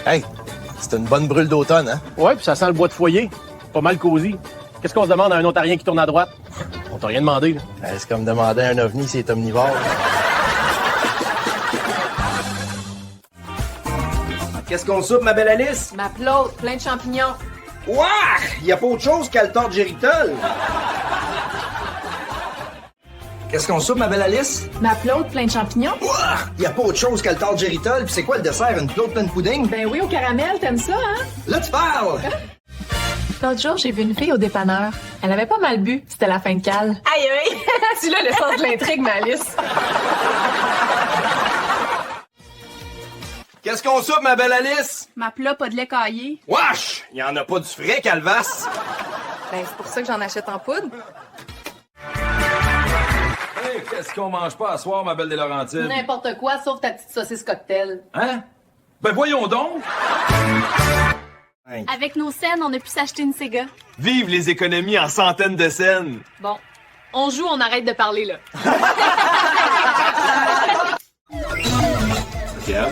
Hey, c'est une bonne brûle d'automne, hein? Ouais, puis ça sent le bois de foyer. Pas mal cosy. Qu'est-ce qu'on se demande à un Ontarien qui tourne à droite? On t'a rien demandé, là. C'est comme demander à un ovni s'il est omnivore. Qu'est-ce qu'on soupe, ma belle Alice? Ma plotte, plein de champignons. Ouah! Y a pas autre chose qu'à le tort de géritol. Qu'est-ce qu'on soupe, ma belle Alice? Ma plotte, plein de champignons. Ouah! Y a pas autre chose qu'à le tort de géritol. Puis c'est quoi le dessert? Une plotte pleine de pudding? Ben oui, au caramel, t'aimes ça, hein? Là, tu parles! L'autre jour, j'ai vu une fille au dépanneur. Elle avait pas mal bu. C'était la fin de cale. Aïe, aïe! Tu l'as le sens de l'intrigue, ma Alice. Qu'est-ce qu'on soupe, ma belle Alice? Ma plat, pas de lait caillé. Wesh! Y en a pas du frais, Calvas! Ben, c'est pour ça que j'en achète en poudre. Hey, qu'est-ce qu'on mange pas à soir, ma belle des Laurentides? N'importe quoi, sauf ta petite saucisse cocktail. Hein? Ben voyons donc! Avec nos scènes, on a pu s'acheter une Sega. Vive les économies en centaines de scènes! Bon, on joue, on arrête de parler, là. Gab?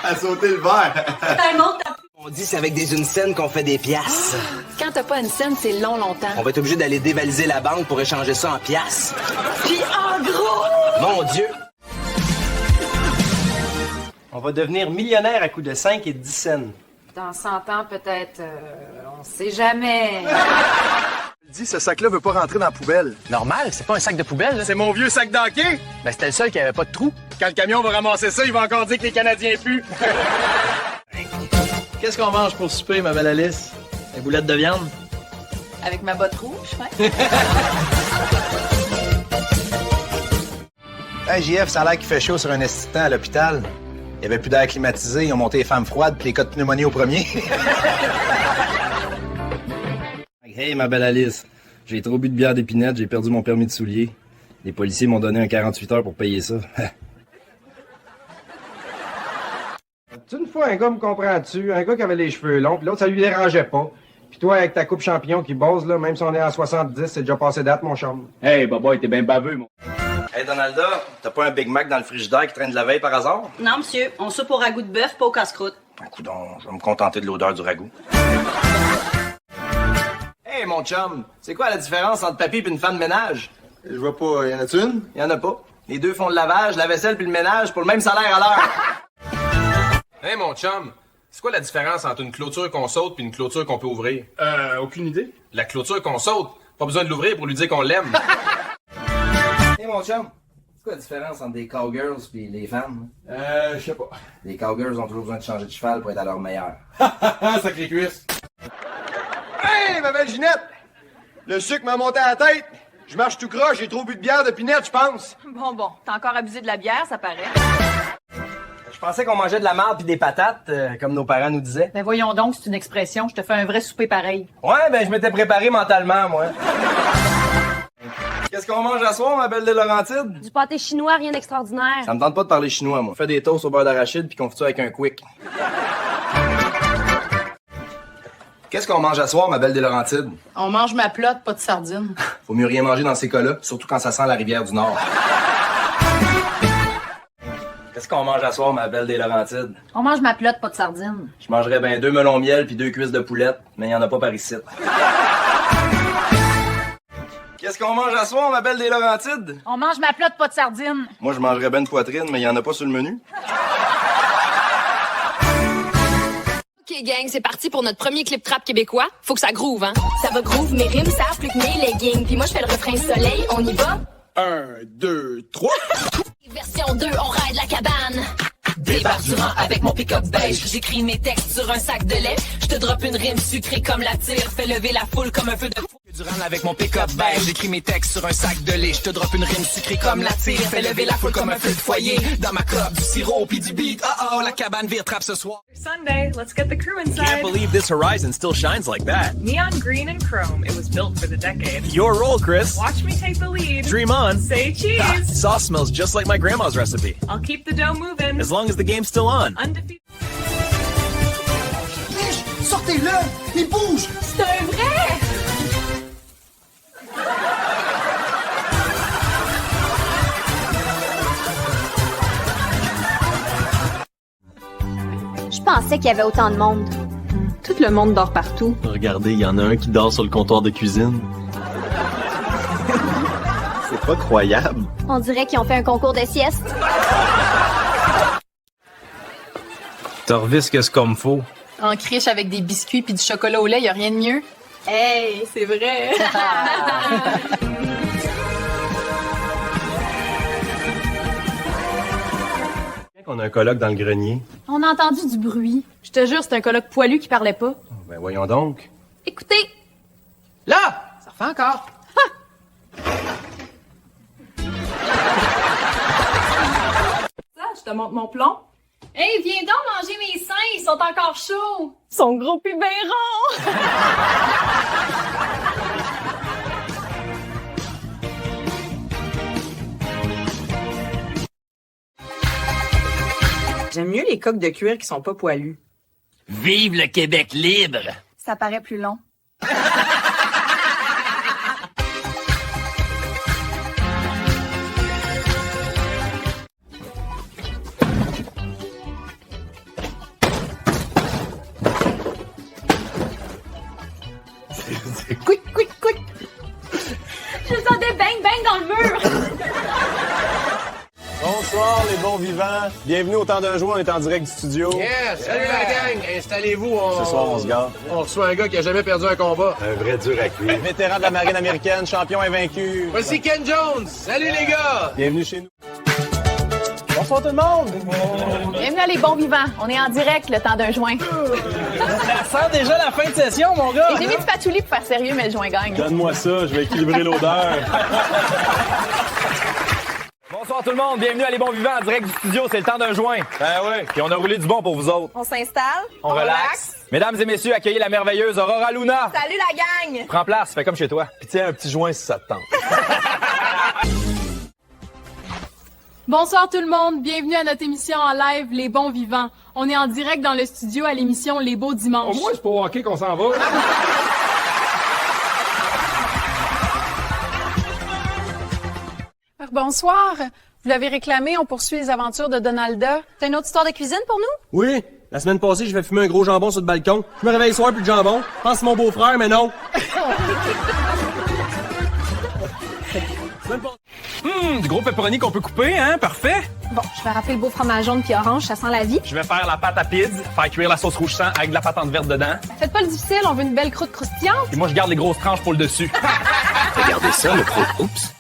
À sauter le verre! Un autre. On dit c'est avec des unicènes qu'on fait des piastres. Quand t'as pas une scène, c'est longtemps. On va être obligé d'aller dévaliser la banque pour échanger ça en piastres. Puis en gros! Mon Dieu! On va devenir millionnaire à coups de 5 et 10 cents. Dans 100 ans, peut-être, on sait jamais. Dis, ce sac-là veut pas rentrer dans la poubelle. Normal, c'est pas un sac de poubelle, là. C'est mon vieux sac d'hockey. Ben, c'était le seul qui avait pas de trou. Quand le camion va ramasser ça, il va encore dire que les Canadiens puent. Qu'est-ce qu'on mange pour souper, ma belle Alice? Des boulettes de viande? Avec ma botte rouge, ouais. Hey, JF, ça a l'air qu'il fait chaud sur un assistant à l'hôpital. Il y avait plus d'air climatisé, ils ont monté les femmes froides puis les cas de pneumonie au premier. Hey, ma belle Alice. J'ai trop bu de bière d'épinette, j'ai perdu mon permis de soulier. Les policiers m'ont donné un 48 heures pour payer ça. Une fois, un gars me comprend-tu? Un gars qui avait les cheveux longs, puis l'autre, ça lui dérangeait pas. Puis toi, avec ta coupe champignon qui bosse, là, même si on est en 70, c'est déjà passé date, mon chum. Hey, Baba, t'es bien baveux, mon. Hey, Donalda, t'as pas un Big Mac dans le frigidaire qui traîne de la veille par hasard? Non, monsieur. On soupe au ragoût de bœuf, pas au casse-croûte. Coudonc, je vais me contenter de l'odeur du ragoût. Hey, mon chum, c'est quoi la différence entre papy et une femme de ménage? Je vois pas, y en a-tu une? Y en a pas. Les deux font le lavage, la vaisselle puis le ménage pour le même salaire à l'heure. Hey, mon chum, c'est quoi la différence entre une clôture qu'on saute puis une clôture qu'on peut ouvrir? Aucune idée. La clôture qu'on saute, pas besoin de l'ouvrir pour lui dire qu'on l'aime. Hey, mon chum, c'est quoi la différence entre des cowgirls puis les femmes? Je sais pas. Les cowgirls ont toujours besoin de changer de cheval pour être à leur meilleur. Sacré cuisse. Hey, ma belle Ginette! Le sucre m'a monté à la tête. Je marche tout croche, j'ai trop bu de bière de pinette, je pense. Bon, t'as encore abusé de la bière, ça paraît. Je pensais qu'on mangeait de la marde puis des patates, comme nos parents nous disaient. Ben voyons donc, c'est une expression. Je te fais un vrai souper pareil. Ouais, ben je m'étais préparé mentalement, moi. Qu'est-ce qu'on mange à soir, ma belle de Laurentide? Du pâté chinois, rien d'extraordinaire. Ça me tente pas de parler chinois, moi. Fais des toasts au beurre d'arachide puis confiture avec un quick. Qu'est-ce qu'on mange à soir, ma belle des Laurentides? On mange ma plotte, pas de sardines. Faut mieux rien manger dans ces cas-là, surtout quand ça sent la rivière du Nord. Qu'est-ce qu'on mange à soir, ma belle des Laurentides? On mange ma plotte, pas de sardines. Je mangerais bien 2 melons miel puis 2 cuisses de poulette, mais il y en a pas par ici. Qu'est-ce qu'on mange à soir, ma belle des Laurentides? On mange ma plotte, pas de sardines. Moi, je mangerais bien une poitrine, mais il y en a pas sur le menu. Ok gang, c'est parti pour notre premier clip trap québécois. Faut que ça groove, hein? Ça va groove, mes rimes savent plus que mes leggings. Puis moi je fais le refrain soleil, on y va? 1, 2, 3. Version 2, on ride la cabane. Débarque du rang avec mon pick-up beige. J'écris mes textes sur un sac de lait. Je te drop une rime sucrée comme la tire. Fais lever la foule comme un feu de fou. Du rang avec mon pick-up beige. J'écris mes textes sur un sac de lait. Je te drop une rime sucrée comme la tire. Fais lever la foule comme un feu de foyer. Dans ma cope, du sirop puis du beat. Oh, la cabane vire trap ce soir. Sunday, let's get the crew inside. Can't believe this horizon still shines like that. Neon green and chrome. It was built for the decade. Your role, Chris. Watch me take the lead. Dream on. Say cheese. Ah, sauce smells just like my grandma's recipe. I'll keep the dough moving. As long as the game's still on. Undefeated. Sortez-le! Il bouge! C'est un vrai! pensais qu'il y avait autant de monde? Tout le monde dort partout. Regardez, il y en a un qui dort sur le comptoir de cuisine. C'est pas croyable. On dirait qu'ils ont fait un concours de sieste. T'as revisque ce comme faut. En criche avec des biscuits puis du chocolat au lait, y a rien de mieux. Hey, c'est vrai. On a un colloque dans le grenier. On a entendu du bruit. Je te jure, c'est un coloc poilu qui parlait pas. Ben voyons donc. Écoutez, Là! Ça refait encore. Je te montre mon plomb. hey, viens donc manger mes seins, ils sont encore chauds. Son gros puis bien rond. J'aime mieux les coques de cuir qui sont pas poilues. Vive le Québec libre! Ça paraît plus long. Quick, quick, quick! Je sentais bang bang dans le mur. Bonsoir les bons vivants. Bienvenue au temps d'un jour, on est en direct du studio. Yes! Salut la gang! Installez-vous. Ce soir, on se garde. On reçoit un gars qui a jamais perdu un combat. Un vrai dur à cuire. Vétéran de la marine américaine, champion invaincu. Voici Ken Jones! Salut les gars! Bienvenue chez nous. Bonsoir tout le monde. Bienvenue à Les Bons Vivants. On est en direct, le temps d'un joint. Ça sent déjà la fin de session, mon gars. Et j'ai mis du patchouli pour faire sérieux, mais le joint gagne. Donne-moi ça, je vais équilibrer l'odeur. Bonsoir tout le monde, bienvenue à Les Bons Vivants en direct du studio, c'est le temps d'un joint. Ben ouais, puis on a roulé du bon pour vous autres. On s'installe. On relaxe. Mesdames et messieurs, accueillez la merveilleuse Aurora Luna. Salut la gang! Prends place, fais comme chez toi. Puis tiens un petit joint si ça te tente. Bonsoir tout le monde, bienvenue à notre émission en live Les Bons Vivants. On est en direct dans le studio à l'émission Les Beaux Dimanches. Au moins, c'est pas au hockey qu'on s'en va. Bonsoir. Vous l'avez réclamé, on poursuit les aventures de Donalda. T'as une autre histoire de cuisine pour nous? Oui, la semaine passée, je vais fumer un gros jambon sur le balcon. Je me réveille ce soir, plus de jambon. Je pense que c'est mon beau-frère, mais non. Du gros pepperoni qu'on peut couper, hein? Parfait. Bon, je vais râper le beau fromage jaune puis orange, ça sent la vie. Je vais faire la pâte à pizza, faire cuire la sauce rouge sang avec de la patente verte dedans. Faites pas le difficile, on veut une belle croûte croustillante. Et moi, je garde les grosses tranches pour le dessus. Regardez ça, le pro. Oups.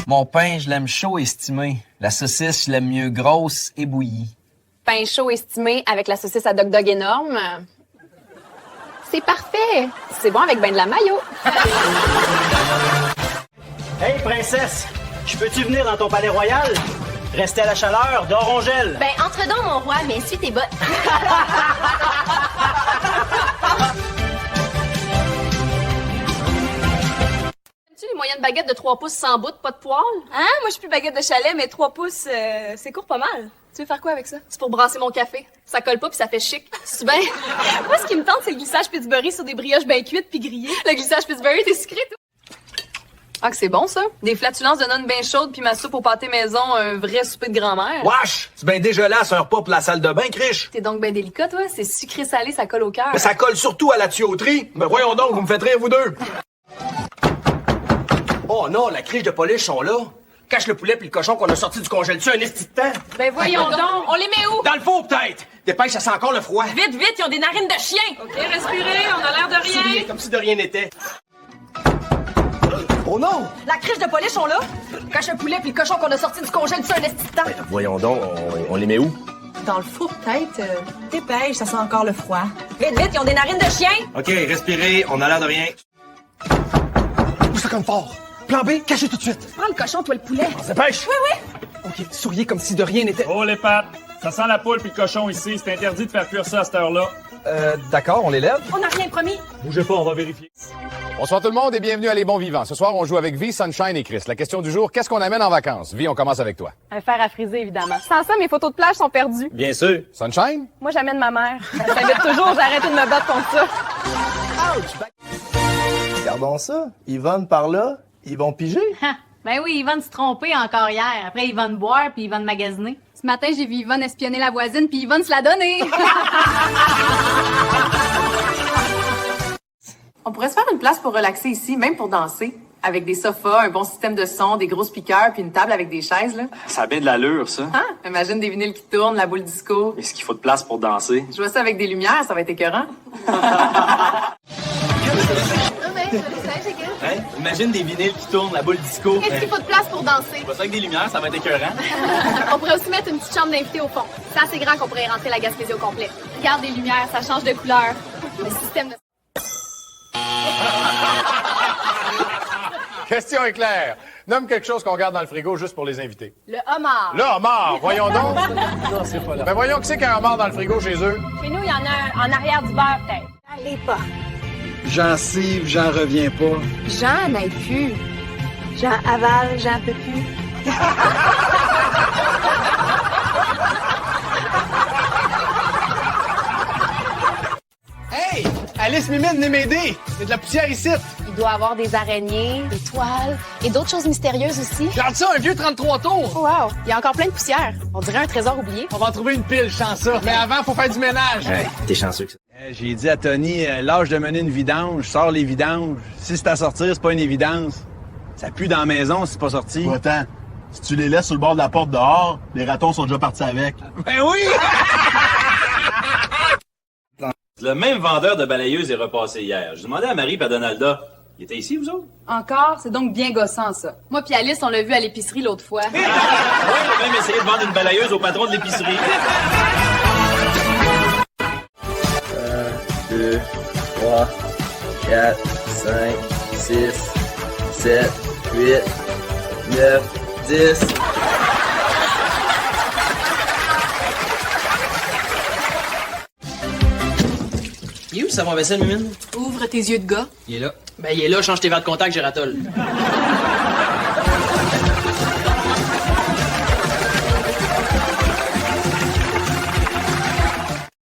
Mon pain, je l'aime chaud et estimé. La saucisse, je l'aime mieux grosse et bouillie. Pain chaud estimé avec la saucisse à Dog Dog énorme. C'est parfait. C'est bon avec ben de la mayo. Hey, princesse, je peux-tu venir dans ton palais royal? Rester à la chaleur, dors on gèle. Ben, entre donc, mon roi, mais suis tes bottes. Tu les moyennes baguettes de 3 pouces sans bout, pas de poils? Hein? Moi, je suis plus baguette de chalet, mais 3 pouces, c'est court pas mal. Tu veux faire quoi avec ça? C'est pour brasser mon café. Ça colle pas puis ça fait chic. C'est bien. Moi, ce qui me tente, c'est le glissage Pittsburgh sur des brioches bien cuites puis grillées. Le glissage Pittsburgh, t'es sucré, toi? Ah, que c'est bon, ça. Des flatulences de nonnes bien chaudes puis ma soupe au pâté maison, un vrai souper de grand-mère. Wesh! C'est bien dégueulasse un repas pour la salle de bain, criche! T'es donc bien délicat, toi. C'est sucré-salé, ça colle au cœur. Mais ça colle surtout à la tuyauterie! Mais voyons donc, vous me faites rire, vous deux! Oh non, la criche de police sont là! Cache le poulet puis le cochon qu'on a sorti du congèle-tu un esti de temps! Ben voyons donc, on les met où? Dans le four, peut-être! Dépêche, ça sent encore le froid! Vite, vite, ils ont des narines de chien! OK, respirez, on a l'air de rien. Souriez, comme si de rien n'était. Oh non! La criche de police sont là. Cache le poulet puis le cochon qu'on a sorti du congèle de un esti de temps. Voyons donc, on les met où? Dans le four, peut-être. Dépêche, ça sent encore le froid. Vite, vite, ils ont des narines de chien. OK, respirez, on a l'air de rien. Où ça comme fort? Plan B, cachez tout de suite! Prends le cochon, toi le poulet. On se dépêche! Oui, oui. OK, souriez comme si de rien n'était. Oh les pattes! Ça sent la poule puis le cochon ici. C'est interdit de faire cuire ça à cette heure-là. D'accord, on les lève. On n'a rien promis. Bougez pas, on va vérifier. Bonsoir tout le monde et bienvenue à Les Bons Vivants. Ce soir, on joue avec Vi, Sunshine et Chris. La question du jour, qu'est-ce qu'on amène en vacances? Vi, on commence avec toi. Un fer à friser, évidemment. Sans ça, mes photos de plage sont perdues. Bien sûr. Sunshine? Moi, j'amène ma mère. Elle s'invite toujours, j'ai arrêté de me battre contre ça. Regardons ça. Yvonne par là, ils vont piger. Ben oui, Yvonne se trompait encore hier. Après, Yvonne boire, puis Yvonne magasiner. Ce matin, j'ai vu Yvonne espionner la voisine, puis Yvonne se la donner. On pourrait se faire une place pour relaxer ici, même pour danser. Avec des sofas, un bon système de son, des gros speakers, puis une table avec des chaises, là. Ça a bien de l'allure, ça. Hein? Imagine des vinyles qui tournent, la boule disco. Est-ce qu'il faut de place pour danser? Je vois ça avec des lumières, ça va être écœurant. Hein? Imagine des vinyles qui tournent, la boule disco. Est-ce qu'il faut de place pour danser? Je vois ça avec des lumières, ça va être écœurant. On pourrait aussi mettre une petite chambre d'invité au fond. C'est assez grand qu'on pourrait y rentrer la Gaspésie au complet. Regarde les lumières, ça change de couleur. Le système de... Question est claire. Nomme quelque chose qu'on garde dans le frigo juste pour les invités. Le homard. Le homard, voyons donc. Non, c'est pas là. Ben voyons, qui c'est qu'il y a un homard dans le frigo chez eux? Chez nous, il y en a un en arrière du beurre, peut-être. Allez pas. Gencive, j'en reviens pas. J'en ai plus. J'en avale, j'en peux plus. Hey! Alice Mimine, venez m'aider! Il y a de la poussière ici! Il doit avoir des araignées, des toiles et d'autres choses mystérieuses aussi. Regarde ça, un vieux 33 tours! Oh wow! Il y a encore plein de poussière. On dirait un trésor oublié. On va en trouver une pile, je sens ça. Mais avant, faut faire du ménage. Hey, t'es chanceux que ça. J'ai dit à Tony, l'âge de mener une vidange, sors les vidanges. Si c'est à sortir, c'est pas une évidence. Ça pue dans la maison si c'est pas sorti. Attends, si tu les laisses sur le bord de la porte dehors, les ratons sont déjà partis avec. Ben oui! Le même vendeur de balayeuses est repassé hier. J'ai demandé à Marie et à Donalda. Il était ici, vous autres? Encore? C'est donc bien gossant, ça. Moi puis Alice, on l'a vu à l'épicerie l'autre fois. Oui, j'ai même essayé de vendre une balayeuse au patron de l'épicerie. 1, 2, 3, 4, 5, 6, 7, 8, 9, 10. Il est où, ça va vaisselle, Mimine? Ouvre tes yeux de gars. Il est là. Ben, il est là, change tes verres de contact, Gératol.